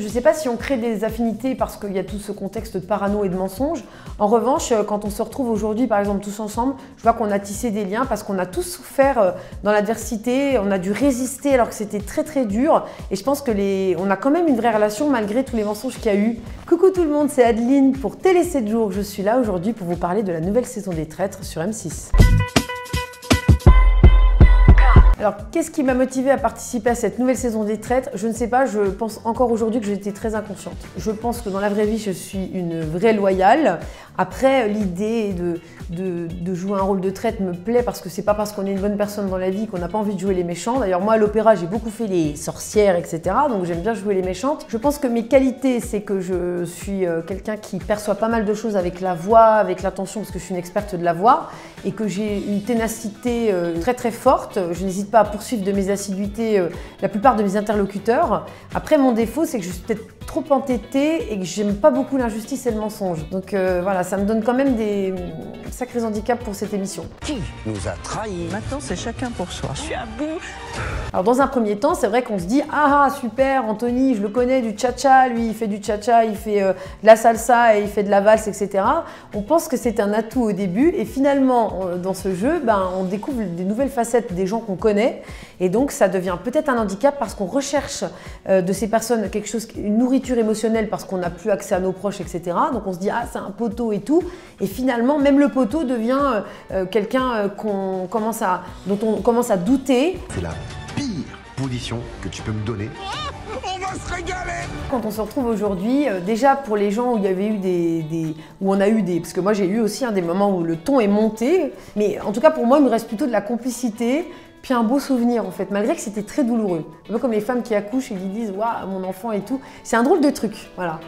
je ne sais pas si on crée des affinités parce qu'il y a tout ce contexte de parano et de mensonges. En revanche, quand on se retrouve aujourd'hui, par exemple, tous ensemble, je vois qu'on a tissé des liens parce qu'on a tous souffert dans l'adversité, on a dû résister alors que c'était très très dur. Et je pense on a quand même une vraie relation malgré tous les mensonges qu'il y a eu. Coucou tout le monde, c'est Adeline pour Télé 7 jours. Je suis là aujourd'hui pour vous parler de la nouvelle saison des Traîtres sur M6. Alors, qu'est-ce qui m'a motivée à participer à cette nouvelle saison des Traîtres? Je ne sais pas, je pense encore aujourd'hui que j'étais très inconsciente. Je pense que dans la vraie vie, je suis une vraie loyale. Après, l'idée de jouer un rôle de traître me plaît parce que c'est pas parce qu'on est une bonne personne dans la vie qu'on n'a pas envie de jouer les méchants. D'ailleurs, moi, à l'opéra, j'ai beaucoup fait les sorcières, etc. Donc, j'aime bien jouer les méchantes. Je pense que mes qualités, c'est que je suis quelqu'un qui perçoit pas mal de choses avec la voix, avec l'attention, parce que je suis une experte de la voix, et que j'ai une ténacité très très forte. Je n'hésite pas à poursuivre de mes assiduités la plupart de mes interlocuteurs. Après, mon défaut, c'est que je suis peut-être trop entêtée et que j'aime pas beaucoup l'injustice et le mensonge. Donc voilà, ça me donne quand même des sacrés handicaps pour cette émission. Qui nous a trahis? Maintenant, c'est chacun pour soi. Je suis à bout. Alors dans un premier temps, c'est vrai qu'on se dit « Ah super, Anthony, je le connais du cha-cha, lui il fait du cha-cha, il fait de la salsa et il fait de la valse, etc. » On pense que c'est un atout au début et finalement, dans ce jeu, on découvre des nouvelles facettes des gens qu'on connaît et donc ça devient peut-être un handicap parce qu'on recherche de ces personnes quelque chose, une nourriture émotionnelle parce qu'on n'a plus accès à nos proches, etc. Donc on se dit « Ah, c'est un poteau et tout » et finalement, même le poteau devient quelqu'un dont on commence à douter. C'est la pire position que tu peux me donner. On va se régaler. Quand on se retrouve aujourd'hui, déjà pour les gens où il y avait eu où on a eu parce que moi j'ai eu aussi des moments où le ton est monté, mais en tout cas pour moi il me reste plutôt de la complicité, puis un beau souvenir en fait, malgré que c'était très douloureux. Un peu comme les femmes qui accouchent et qui disent « Waouh, mon enfant et tout », c'est un drôle de truc, voilà.